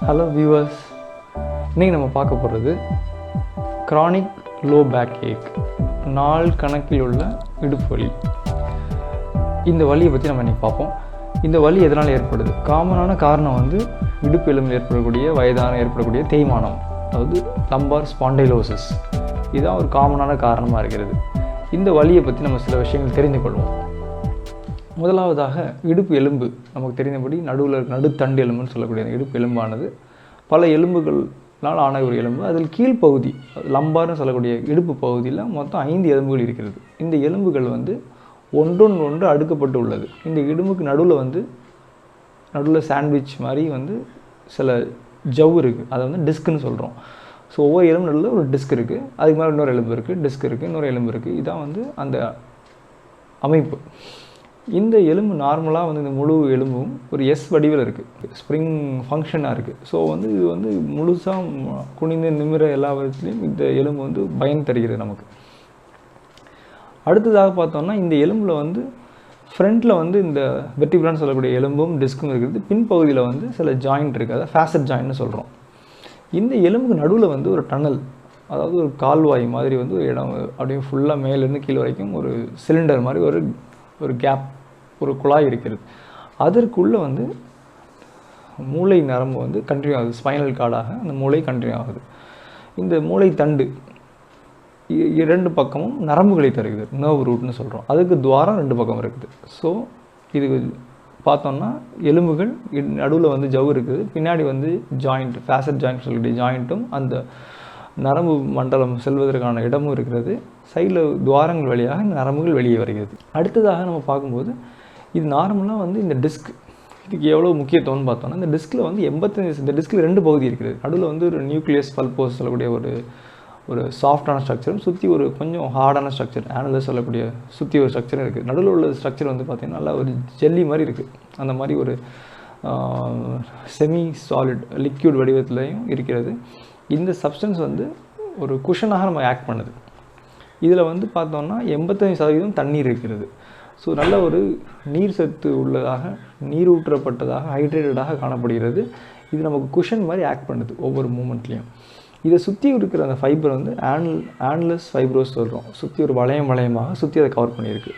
Hello viewers, இன்றைக்கி நம்ம பார்க்க போகிறது க்ரானிக் லோ பேக் ஏக், நாள் கணக்கில் உள்ள இடுப்பு வலி. இந்த வலியை பற்றி நம்ம இன்றைக்கி பார்ப்போம். இந்த வலி எதனால் ஏற்படுது? காமனான காரணம் இடுப்பு எலும்பில் ஏற்படக்கூடிய ஏற்படக்கூடிய தேய்மானம், அதாவது லம்பார் ஸ்பாண்டைலோசிஸ். இதுதான் ஒரு காமனான காரணமாக இருக்கிறது. இந்த வலியை பற்றி நம்ம சில விஷயங்கள் தெரிந்து கொள்வோம். முதலாவதாக இடுப்பு எலும்பு நமக்கு தெரிந்தபடி நடுத்தண்டு எலும்புன்னு சொல்லக்கூடிய இடுப்பு எலும்பானது பல எலும்புகளால் ஆன ஒரு எலும்பு. அதில் கீழ்ப்பகுதி லம்பார்னு சொல்லக்கூடிய இடுப்பு பகுதியில் மொத்தம் 5 எலும்புகள் இருக்கிறது. இந்த எலும்புகள் ஒன்றொன்று அடுக்கப்பட்டு உள்ளது. இந்த இடும்புக்கு நடுவில் சாண்ட்விச் மாதிரி சில ஜவ் இருக்குது, அதை டிஸ்க்குன்னு சொல்கிறோம். ஸோ ஒவ்வொரு எலும்பு நடுவில் ஒரு டிஸ்க் இருக்குது, அதுக்கு மேலே இன்னொரு எலும்பு இருக்குது, டிஸ்க் இருக்குது, இன்னொரு எலும்பு இருக்குது. இதுதான் அந்த அமைப்பு. இந்த எலும்பு நார்மலாக இந்த முழு எலும்பும் ஒரு எஸ் வடிவில் இருக்குது, ஸ்ப்ரிங் ஃபங்க்ஷனாக இருக்குது. ஸோ இது முழுசாக குனிந்து நிமிர எல்லா விதத்துலேயும் இந்த எலும்பு பயன் தருகிறது நமக்கு. அடுத்ததாக பார்த்தோம்னா, இந்த எலும்பில் ஃப்ரண்ட்டில் இந்த வெர்டிபிரான்னு சொல்லக்கூடிய எலும்பும் டிஸ்க்கும் இருக்குது. பின்பகுதியில் சில ஜாயிண்ட் இருக்குது, அதாவது ஃபேசட் ஜாயின்ட்னு சொல்கிறோம். இந்த எலும்புக்கு நடுவில் ஒரு டனல், அதாவது ஒரு கால்வாய் மாதிரி ஒரு இடம், அப்படியே ஃபுல்லாக மேலேருந்து கீழே வரைக்கும் ஒரு சிலிண்டர் மாதிரி ஒரு கேப், ஒரு குழாய் இருக்கிறது. அதற்குள்ளே மூளை நரம்பு கண்டினியூ ஆகுது. ஸ்பைனல் கார்டாக அந்த மூளை கண்டினியூ ஆகுது. இந்த மூளை தண்டு 2 பக்கமும் நரம்புகளை தருகிறது, நர்வ் ரூட்னு சொல்கிறோம். அதுக்கு துவாரம் 2 பக்கம் இருக்குது. ஸோ இது பார்த்தோம்னா எலும்புகள் நடுவில் ஜவ் இருக்குது, பின்னாடி ஜாயிண்ட், ஃபேசட் ஜாயிண்ட் சொல்லக்கூடிய ஜாயிண்ட்டும் அந்த நரம்பு மண்டலம் செல்வதற்கான இடமும் இருக்கிறது. சைடில் துவாரங்கள் வழியாக இந்த நரம்புகள் வெளியே வருகிறது. அடுத்ததாக நம்ம பார்க்கும்போது, இது நார்மலாக இந்த டிஸ்க், இதுக்கு எவ்வளோ முக்கியத்துவம்னு பார்த்தோம்னா, இந்த டிஸ்கில் 85, இந்த டிஸ்கில் 2 பகுதி இருக்குது. நடுவில் ஒரு நியூக்ளியஸ் பல்போஸ் சொல்லக்கூடிய ஒரு சாஃப்டான ஸ்ட்ரக்சரும், சுற்றி ஒரு கொஞ்சம் ஹார்டான ஸ்ட்ரக்சர், ஆனலஸ் சொல்லக்கூடிய சுற்றி ஒரு ஸ்ட்ரக்சரும் இருக்குது. நடுவில் உள்ள ஸ்ட்ரக்சர் பார்த்திங்கன்னா நல்லா ஒரு ஜெல்லி மாதிரி இருக்குது. அந்த மாதிரி ஒரு செமி சாலிட் லிக்யூட் வடிவத்திலையும் இருக்கிறது. இந்த சப்ஸ்டன்ஸ் ஒரு குஷனாக நம்ம ஆக்ட் பண்ணுது. இதில் பார்த்தோம்னா 85% தண்ணீர் இருக்கிறது. ஸோ நல்ல ஒரு நீர் சத்து உள்ளதாக, நீரூற்றப்பட்டதாக, ஹைட்ரேட்டடாக காணப்படுகிறது. இது நமக்கு குஷன் மாதிரி ஆக்ட் பண்ணுது ஒவ்வொரு மூமெண்ட்லேயும். இதை சுற்றி இருக்கிற அந்த ஃபைபர் ஆனலஸ் ஃபைப்ரோஸ் சொல்கிறோம். சுற்றி ஒரு வளையமாக சுற்றி அதை கவர் பண்ணியிருக்கு.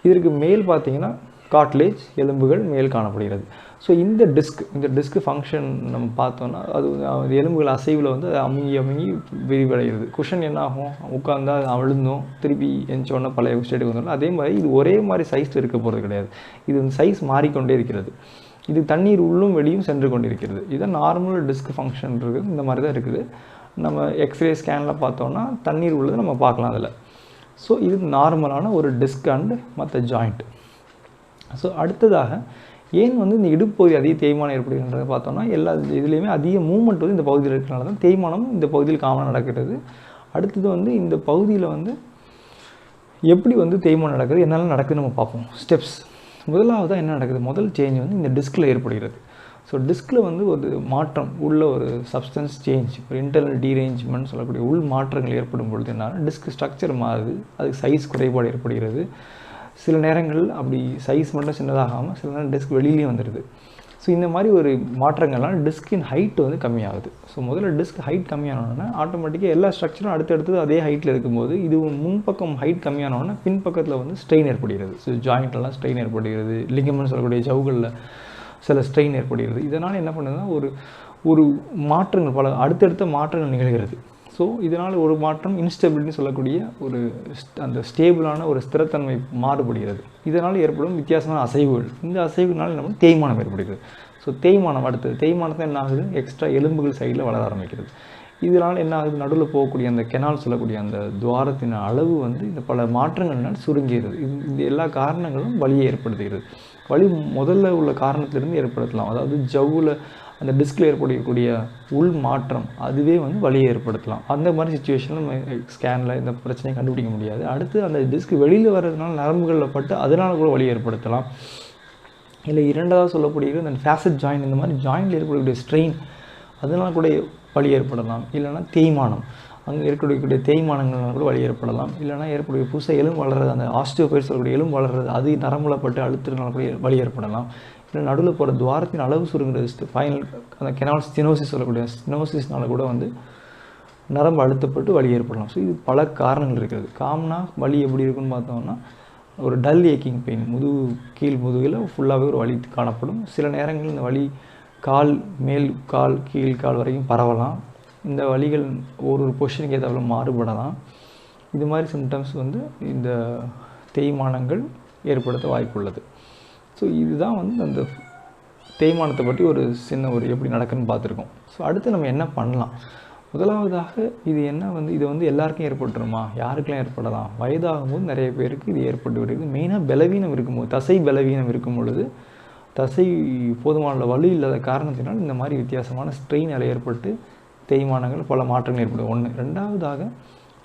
இதற்கு மேல் பார்த்திங்கன்னா காட்லேஜ், எலும்புகள் மேல் காணப்படுகிறது. ஸோ இந்த டிஸ்க் ஃபங்க்ஷன் நம்ம பார்த்தோன்னா, அது எலும்புகள் அசைவில் அமுங்கி விரிவடைகிறது. குஷன் என்ன ஆகும்? உட்காந்தா அழுந்தோம், திருப்பி எஞ்சோன்னா பழைய ஸ்டேட்டுக்கு வந்துடும். அதே மாதிரி இது ஒரே மாதிரி சைஸில் இருக்க போகிறது கிடையாது. இது சைஸ் மாறிக்கொண்டே இருக்கிறது. இது தண்ணீர் உள்ளும் வெளியும் சென்று கொண்டிருக்கிறது. இதுதான் நார்மல் டிஸ்க் ஃபங்க்ஷன் இருக்குது. இந்த மாதிரி தான் இருக்குது. நம்ம எக்ஸ்ரே ஸ்கேனில் பார்த்தோன்னா தண்ணீர் உள்ளதை நம்ம பார்க்கலாம் அதில். ஸோ இது நார்மலான ஒரு டிஸ்க் அண்ட் மற்ற ஜாயிண்ட். ஸோ அடுத்ததாக ஏன் இந்த இடுப்பு பகுதி அதிக தேய்மானம் ஏற்படுகின்றதை பார்த்தோம்னா, எல்லா இதுலேயுமே அதிக மூவ்மெண்ட் இந்த பகுதியில் இருக்கிறனால தான் தேய்மானம் இந்த பகுதியில் காமனாக நடக்கிறது. அடுத்தது இந்த பகுதியில் எப்படி தேய்மானம் நடக்குது, என்னெல்லாம் நடக்குதுன்னு நம்ம பார்ப்போம். ஸ்டெப்ஸ். முதலாவதாக என்ன நடக்குது? முதல் சேஞ்ச் இந்த டிஸ்கில் ஏற்படுகிறது. ஸோ டிஸ்கில் ஒரு மாற்றம், உள்ள ஒரு சப்ஸ்டன்ஸ் சேஞ்ச், ஒரு இன்டர்னல் டீரேஞ்ச்மெண்ட் சொல்லக்கூடிய உள் மாற்றங்கள் ஏற்படும் பொழுது என்ன, டிஸ்க் ஸ்ட்ரக்சர் மாறுது, அதுக்கு சைஸ் குறைபாடு ஏற்படுகிறது. சில நேரங்கள் அப்படி சைஸ் மட்டும் சின்னதாகாமல் சில நேரம் டிஸ்க் வெளியிலேயும் வந்துடுது. ஸோ இந்த மாதிரி ஒரு மாற்றங்கள்லாம் டிஸ்கின் ஹைட் கம்மியாகுது. ஸோ முதல்ல டிஸ்க் ஹைட் கம்மியானோடனே ஆட்டோமேட்டிக்காக எல்லா ஸ்ட்ரக்சரும் அடுத்தடுத்து அதே ஹைட்டில் இருக்கும்போது, இது முன்பக்கம் ஹைட் கம்மியானோடனே பின்பக்கத்தில் ஸ்ட்ரெயின் ஏற்படுகிறது. ஸோ ஜாயிண்ட்லாம் ஸ்ட்ரெயின் ஏற்படுகிறது. லிகமெண்ட் சொல்லக்கூடிய ஜவ்களில் சில ஸ்ட்ரெயின் ஏற்படுகிறது. இதனால் என்ன பண்ணுதுன்னா, ஒரு மாற்றங்கள், பல அடுத்தடுத்த மாற்றங்கள் நிகழ்கிறது. ஸோ இதனால் ஒரு மாற்றம் இன்ஸ்டெபிலிட்டின்னு சொல்லக்கூடிய அந்த ஸ்டேபிளான ஒரு ஸ்திரத்தன்மை மாறுபடுகிறது. இதனால் ஏற்படும் வித்தியாசமான அசைவுகள். இந்த அசைவுனால் என்ன தேய்மானம் ஏற்படுகிறது. ஸோ தேய்மானத்தை என்ன ஆகுது? எக்ஸ்ட்ரா எலும்புகள் சைடில் வளர ஆரம்பிக்கிறது. இதனால் என்ன ஆகுது? நடுவில் போகக்கூடிய அந்த கெனால் சொல்லக்கூடிய அந்த துவாரத்தின் அளவு இந்த பல மாற்றங்கள்னால் சுருங்கிறது. இந்த எல்லா காரணங்களும் வலியை ஏற்படுத்துகிறது. வலி முதல்ல உள்ள காரணத்திலிருந்து ஏற்படுத்தலாம். அதாவது ஜவ்வில் அந்த டிஸ்கில் ஏற்படக்கூடிய உள் மாற்றம் அதுவே வலியை ஏற்படுத்தலாம். அந்த மாதிரி சுச்சுவேஷனில் நம்ம ஸ்கேனில் இந்த பிரச்சனையை கண்டுபிடிக்க முடியாது. அடுத்து அந்த டிஸ்க் வெளியில் வர்றதுனால நரம்புகளில் பட்டு அதனால் கூட வலி ஏற்படுத்தலாம். இல்லை இரண்டாவது சொல்லக்கூடிய அந்த ஃபேசட் ஜாயிண்ட், இந்த மாதிரி ஜாயிண்டில் ஏற்படக்கூடிய ஸ்ட்ரெயின் அதனால் கூட வலி ஏற்படலாம். இல்லைனா தேய்மானம், அங்கே ஏற்படக்கூடிய தேய்மானங்கள்னால கூட வலி ஏற்படலாம். இல்லைனா ஏற்படக்கூடிய புதுசாக எலும்பு வளர்றது, அந்த ஆஸ்டியோபைட்ஸ் சொல்லக்கூடிய எலும்பு வளர்றது, அது நரம்புல பட்டு அழுத்துறதுனால கூட வலி ஏற்படலாம். இல்லை நடுவில் போகிற துவாரத்தின் அளவு சுருங்குறது, ஃபைனல் அந்த கெனால் ஸ்டெனோசிஸ் சொல்லக்கூடிய ஸ்டெனோசிஸ்னால கூட வந்து நரம்பு அழுத்தப்பட்டு வலி ஏற்படலாம். ஸோ இது பல காரணங்கள் இருக்கிறது. காமனாக வலி எப்படி இருக்குன்னு பார்த்தோம்னா ஒரு டல் ஏக்கிங் பெயின், கீழ் முதுகில் ஃபுல்லாகவே ஒரு வலி காணப்படும். சில நேரங்களில் இந்த வலி கால், மேல் கால், கீழ் கால் வரைக்கும் பரவலாம். இந்த வலிகள் ஒரு பொசிஷனுக்கு ஏற்றாப்புல மாறுபடலாம். இது மாதிரி சிம்டம்ஸ் வந்து இந்த தேய்மானங்கள் ஏற்படுத்த வாய்ப்புள்ளது. ஸோ இதுதான் வந்து அந்த தேய்மானத்தை பற்றி ஒரு சின்ன எப்படி நடக்குன்னு பார்த்துருக்கோம். ஸோ அடுத்து நம்ம என்ன பண்ணலாம்? முதலாவதாக இது வந்து எல்லாருக்கும் ஏற்பட்டுருமா? யாருக்கெல்லாம் ஏற்படலாம்? வயதாகும்போது நிறைய பேருக்கு இது ஏற்பட்டு வருகிறது. மெயினாக பலவீனம் இருக்கும்போது, தசை பலவீனம் இருக்கும் பொழுது, தசை போதுமான வலு இல்லாத காரணத்தினால் இந்த மாதிரி வித்தியாசமான ஸ்ட்ரெயின் ஏற்பட்டு தேய்மானங்கள் பல மாற்றங்கள் ஏற்படும். 1. 2வதாக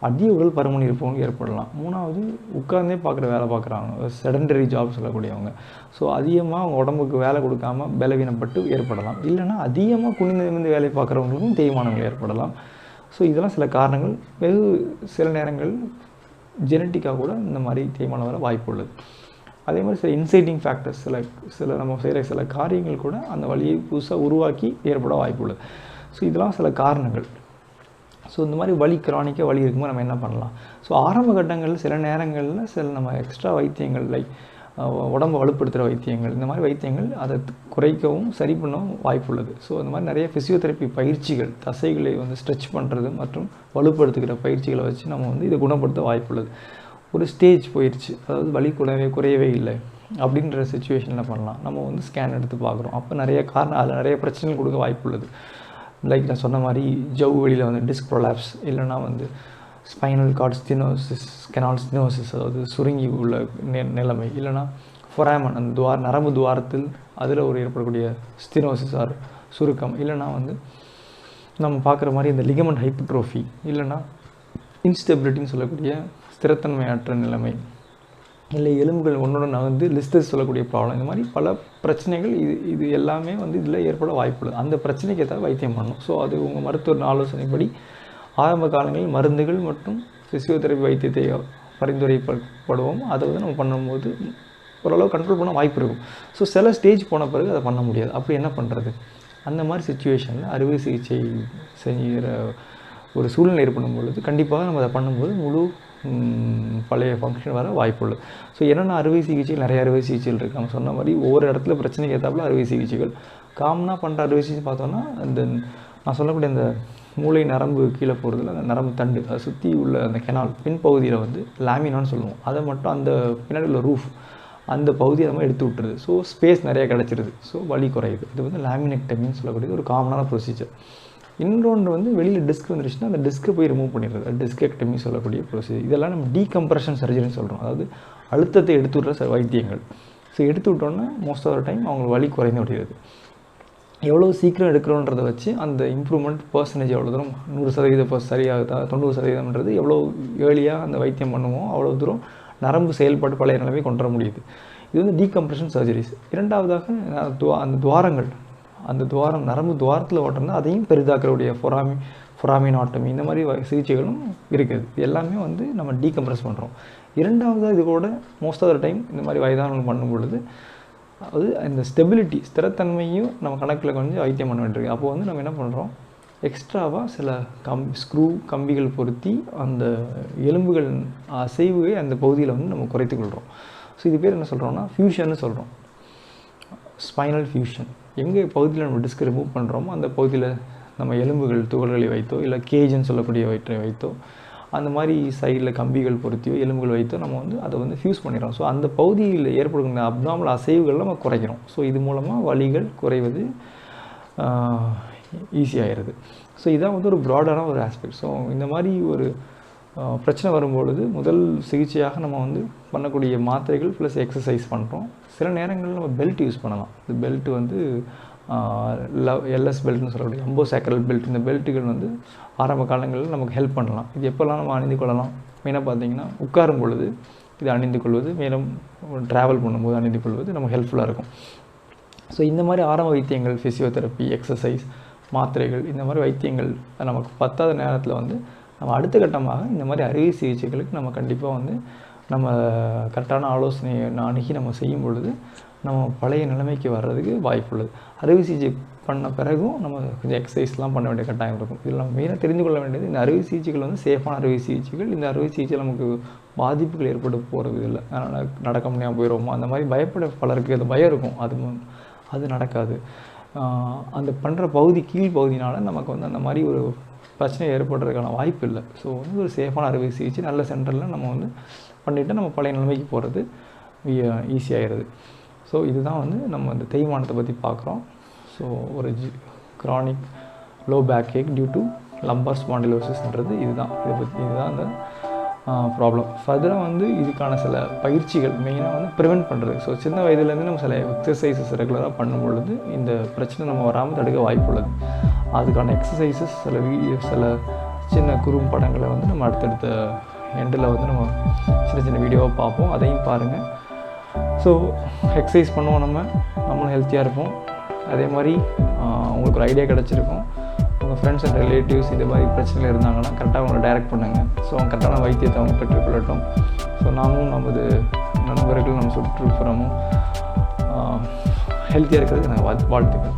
அதிக உடல் பருமன் இருப்பவங்க ஏற்படலாம். 3வது உட்கார்ந்தே வேலை பார்க்குறாங்க, செடண்டரி ஜாப் சொல்லக்கூடியவங்க. ஸோ அதிகமாக அவங்க உடம்புக்கு வேலை கொடுக்காமல் பலவீனப்பட்டு ஏற்படலாம். இல்லைனா அதிகமாக குனிந்து வேலை பார்க்குறவங்களுக்கும் தேய்மானங்கள் ஏற்படலாம். ஸோ இதெல்லாம் சில காரணங்கள். சில நேரங்கள் ஜெனட்டிக்காக கூட இந்த மாதிரி தேய்மானம் வர வாய்ப்பு உள்ளது. அதே மாதிரி சில இன்சைட்டிங் ஃபேக்டர்ஸ், சில நம்ம செய்கிற சில காரியங்கள் கூட அந்த வலியை புதுசாக உருவாக்கி ஏற்பட வாய்ப்பு உள்ளது. ஸோ இதெல்லாம் சில காரணங்கள். ஸோ இந்த மாதிரி கிரானிக்காக வலி இருக்கும்போது நம்ம என்ன பண்ணலாம்? ஸோ ஆரம்ப கட்டங்களில் சில நேரங்களில் நம்ம எக்ஸ்ட்ரா வைத்தியங்கள் உடம்பை வலுப்படுத்துகிற வைத்தியங்கள், இந்த மாதிரி வைத்தியங்கள் அதை குறைக்கவும் சரி பண்ணவும் வாய்ப்பு உள்ளது. ஸோ இந்த மாதிரி நிறைய ஃபிசியோதெரப்பி பயிற்சிகள், தசைகளை வந்து ஸ்ட்ரெச் பண்ணுறது மற்றும் வலுப்படுத்துகிற பயிற்சிகளை வச்சு நம்ம வந்து இதை குணப்படுத்த வாய்ப்பு உள்ளது. ஒரு ஸ்டேஜ் போயிடுச்சு, அதாவது வலி குறையவே இல்லை அப்படின்ற சிச்சுவேஷனில் பண்ணலாம். நம்ம வந்து ஸ்கேன் எடுத்து பார்க்குறோம். அப்போ நிறைய அதில் நிறைய பிரச்சனைகள் கொடுக்க வாய்ப்பு உள்ளது. நான் சொன்ன மாதிரி ஜவ்வு வெளியில் வந்து டிஸ்க் ப்ரொலாப்ஸ், இல்லைனா வந்து spinal card stenosis, canal stenosis, அதாவது சுருங்கி உள்ள நிலைமை, இல்லைனா ஃபொராமன் அந்த நரம்பு துவாரத்தில் அதில் ஏற்படக்கூடிய ஸ்டெனோசிஸ் ஆர் சுருக்கம், இல்லைனா வந்து நம்ம பார்க்குற மாதிரி இந்த லிகமெண்ட் ஹைப்பர்ட்ரோஃபி, இல்லைனா இன்ஸ்டெபிலிட்டின்னு சொல்லக்கூடிய ஸ்திரத்தன்மையற்ற நிலைமை, இல்லை எலும்புகள் ஒன்றோட வந்து லிஸ்டஸ் சொல்லக்கூடிய ப்ராப்ளம், இந்த மாதிரி பல பிரச்சனைகள் இது எல்லாமே வந்து இதில் ஏற்பட வாய்ப்புள்ளது. அந்த பிரச்சனைக்கு ஏதாவது வைத்தியம் பண்ணணும். ஸோ அது உங்கள் மருத்துவர் ஆலோசனைப்படி ஆரம்ப காலங்களில் மருந்துகள் மற்றும் ஃபிசியோதெரப்பி வைத்தியத்தை பரிந்துரைப்படுவோம். அதை வந்து நம்ம பண்ணும்போது ஓரளவு கண்ட்ரோல் பண்ண வாய்ப்பு இருக்கும். ஸோ சில ஸ்டேஜ் போன பிறகு அதை பண்ண முடியாது. அப்படி என்ன பண்ணுறது? அந்த மாதிரி சிச்சுவேஷனில் அறுவை சிகிச்சை செய்கிற ஒரு சூழ்நிலை ஏற்படும் பொழுது கண்டிப்பாக நம்ம அதை பண்ணும்போது முழு பழைய ஃபங்க்ஷன் வர வாய்ப்புள்ளது. ஸோ என்னென்ன அறுவை சிகிச்சைகள், நிறைய அறுவை சிகிச்சைகள் இருக்குது. நம்ம சொன்ன மாதிரி ஒவ்வொரு இடத்துல பிரச்சனைக்கு ஏற்றாப்புல அறுவை சிகிச்சைகள். காமனாக பண்ணுற அறுவை சிகிச்சை பார்த்தோன்னா இந்த நான் சொல்லக்கூடிய இந்த மூளை நரம்பு கீழே போகிறதுல அந்த நரம்பு தண்டு அதை சுற்றி உள்ள அந்த கெனால் பின்பகுதியில் வந்து லாமினான்னு சொல்லுவோம். அதை மட்டும் அந்த பின்னாடி உள்ள ரூஃப் அந்த பகுதியை நம்ம எடுத்து விட்டுருது. ஸோ ஸ்பேஸ் நிறையா கிடச்சிருது. ஸோ வலி குறையுது. இது வந்து லாமினெக்டமின்னு சொல்லக்கூடியது ஒரு காமனான ப்ரொசீஜர். இன்னொன்று வந்து வெளியில் டிஸ்க் வந்துருச்சுன்னா அந்த டிஸ்க்கை போய் ரிமூவ் பண்ணிடுறது, டிஸ்கெக்டமி சொல்லக்கூடிய ப்ரொசீஜர். இதெல்லாம் நம்ம டீகம்ப்ரெஷன் சர்ஜரின்னு சொல்கிறோம். அதாவது அழுத்தத்தை எடுத்து விடுற வைத்தியங்கள். ஸோ எடுத்து விட்டோன்னா மோஸ்ட் ஆஃப் த டைம் அவங்களுக்கு வலி குறைந்து விடுகிறது. எவ்வளோ சீக்கிரம் எடுக்கிறோன்றதை வச்சு அந்த இம்ப்ரூவ்மெண்ட் பர்சன்டேஜ் எவ்வளோ தூரம் 100% சரியாகுதா, 90%ன்றது எவ்வளோ ஏர்லியாக அந்த வைத்தியம் பண்ணுவோம் அவ்வளோ தூரம் நரம்பு செயல்பாடு பழைய நிலைமை கொண்டு வர முடியுது. இது வந்து டீகம்ப்ரெஷன் சர்ஜரிஸ். இரண்டாவதாக அந்த துவாரங்கள், அந்த துவாரம் நரம்பு துவாரத்தில் ஓட்டுறதுனா அதையும் பெரிதாக்கக்கூடிய ஃபொராமினாட்டமி இந்த மாதிரி சிகிச்சைகளும் இருக்குது. இது எல்லாமே வந்து நம்ம டீகம்ப்ரெஸ் பண்ணுறோம். இரண்டாவதாக இது கூட மோஸ்ட் ஆஃப் த டைம் இந்த மாதிரி வயதானவர்கள் பண்ணும் பொழுது அது இந்த ஸ்டெபிலிட்டி ஸ்திரத்தன்மையும் நம்ம கணக்கில் கொஞ்சம் வைத்தியம் பண்ண வேண்டியிருக்கு. அப்போ வந்து நம்ம என்ன பண்ணுறோம், எக்ஸ்ட்ராவாக சில ஸ்க்ரூ கம்பிகள் பொருத்தி அந்த எலும்புகள் அசைவுவை அந்த பகுதியில் வந்து நம்ம குறைத்துக்கொள்கிறோம். ஸோ இது பேர் என்ன சொல்கிறோம்னா ஃபியூஷன்னு சொல்கிறோம். Spinal fusion. எங்கே பகுதியில் நம்ம டிஸ்க் ரிமூவ் பண்ணுறோமோ அந்த பகுதியில் நம்ம எலும்புகள் துகள்களை வைத்தோ இல்லை கேஜ்னு சொல்லக்கூடியவற்றை வைத்தோ அந்த மாதிரி சைடில் கம்பிகள் பொருத்தியோ எலும்புகள் வைத்தோ நம்ம வந்து அதை வந்து ஃபியூஸ் பண்ணிடுறோம். ஸோ அந்த பகுதியில் ஏற்படுகிற அப்நார்மல் அசைவுகள் நம்ம குறைக்கிறோம். ஸோ இது மூலமாக வலிகள் குறைவது ஈஸியாகிடுது. ஸோ இதான் வந்து ஒரு ப்ராடான ஒரு ஆஸ்பெக்ட். ஸோ இந்த மாதிரி ஒரு பிரச்சனை வரும்பொழுது முதல் சிகிச்சையாக நம்ம வந்து பண்ணக்கூடிய மாத்திரைகள் ப்ளஸ் எக்ஸசைஸ் பண்ணுறோம். சில நேரங்களில் நம்ம பெல்ட் யூஸ் பண்ணலாம். இந்த பெல்ட் வந்து எல்எஸ் பெல்ட்னு சொல்லக்கூடிய அம்போசாக்ரல் பெல்ட். இந்த பெல்ட்டுகள் வந்து ஆரம்ப காலங்களில் நமக்கு ஹெல்ப் பண்ணலாம். இது எப்போல்லாம் நம்ம அணிந்து கொள்ளலாம்? மெயினாக பார்த்தீங்கன்னா உட்காரும் பொழுது இது அணிந்து கொள்வது, மேலும் ட்ராவல் பண்ணும்போது அணிந்து கொள்வது நமக்கு ஹெல்ப்ஃபுல்லாக இருக்கும். ஸோ இந்த மாதிரி ஆரம்ப வைத்தியங்கள், ஃபிசியோதெரப்பி, எக்ஸசைஸ், மாத்திரைகள், இந்த மாதிரி வைத்தியங்கள் நமக்கு பத்தாத நேரத்தில் வந்து நம்ம அடுத்த கட்டமாக இந்த மாதிரி அறுவை சிகிச்சைகளுக்கு நம்ம கண்டிப்பாக வந்து நம்ம கரெக்டான ஆலோசனையை அணுகி நம்ம செய்யும் பொழுது நம்ம பழைய நிலைமைக்கு வர்றதுக்கு வாய்ப்புள்ளது. அறுவை சிகிச்சை பண்ண பிறகும் நம்ம கொஞ்சம் எக்ஸசைஸ்லாம் பண்ண வேண்டிய கட்டாயம் இருக்கும். இதில் நம்ம மெயினாக தெரிந்து கொள்ள வேண்டியது, இந்த அறுவை சிகிச்சைகள் வந்து சேஃபான அறுவை சிகிச்சைகள். இந்த அறுவை சிகிச்சை நமக்கு பாதிப்புகள் ஏற்பட்டு போகிறது இல்லை. அதனால் நடக்க முடியாமல் போயிடுவோமா அந்த மாதிரி பயப்பட பலருக்கு அது பயம் இருக்கும். அது நடக்காது. அந்த பண்ணுற கீழ் பகுதினால் நமக்கு வந்து அந்த மாதிரி ஒரு பிரச்சனை ஏற்படுறதுக்கான வாய்ப்பு இல்லை. ஸோ வந்து ஒரு சேஃபான அறுவை சிகிச்சை நல்ல சென்டரில் நம்ம வந்து பண்ணிவிட்டு நம்ம பழைய நிலைமைக்கு போகிறது ஈஸியாகிடுது. ஸோ இதுதான் வந்து நம்ம இந்த தேய்மானத்தை பற்றி பார்க்குறோம். ஸோ ஒரு chronic low back ache due to lumbar spondylosisன்றது இதுதான் இந்த ப்ராப்ளம். ஃபர்தராக வந்து இதுக்கான சில பயிற்சிகள் மெயினாக வந்து ப்ரிவெண்ட் பண்ணுறது. ஸோ சின்ன வயதுலேருந்து நம்ம சில எக்ஸசைசஸ் ரெகுலராக பண்ணும் பொழுது இந்த பிரச்சனை நம்ம வராமல் தடுக்க வாய்ப்பு உள்ளது. அதுக்கான எக்ஸசைசஸ் சில சின்ன குறும்படங்களை வந்து நம்ம அடுத்தடுத்த எண்டில் வந்து நம்ம சின்ன வீடியோவாக பார்ப்போம். அதையும் பாருங்கள். ஸோ எக்ஸசைஸ் பண்ணுவோம், நம்மளும் ஹெல்த்தியாக இருப்போம். அதே மாதிரி உங்களுக்கு ஒரு ஐடியா கிடச்சிருக்கும். உங்கள் ஃப்ரெண்ட்ஸ் அண்ட் ரிலேட்டிவ்ஸ் இது மாதிரி பிரச்சனைகள் இருந்தாங்கன்னா கரெக்டாக அவங்களை டைரக்ட் பண்ணுங்கள். ஸோ அவங்க கரெக்டான வைத்தியத்தை அவங்க பெற்றுக்கொள்ளட்டும். ஸோ நாமும் நமது நண்பர்கள் நம்ம சுற்றுப்புறமும் ஹெல்த்தியாக இருக்கிறதுக்கு நான் வாழ்த்துக்கள்.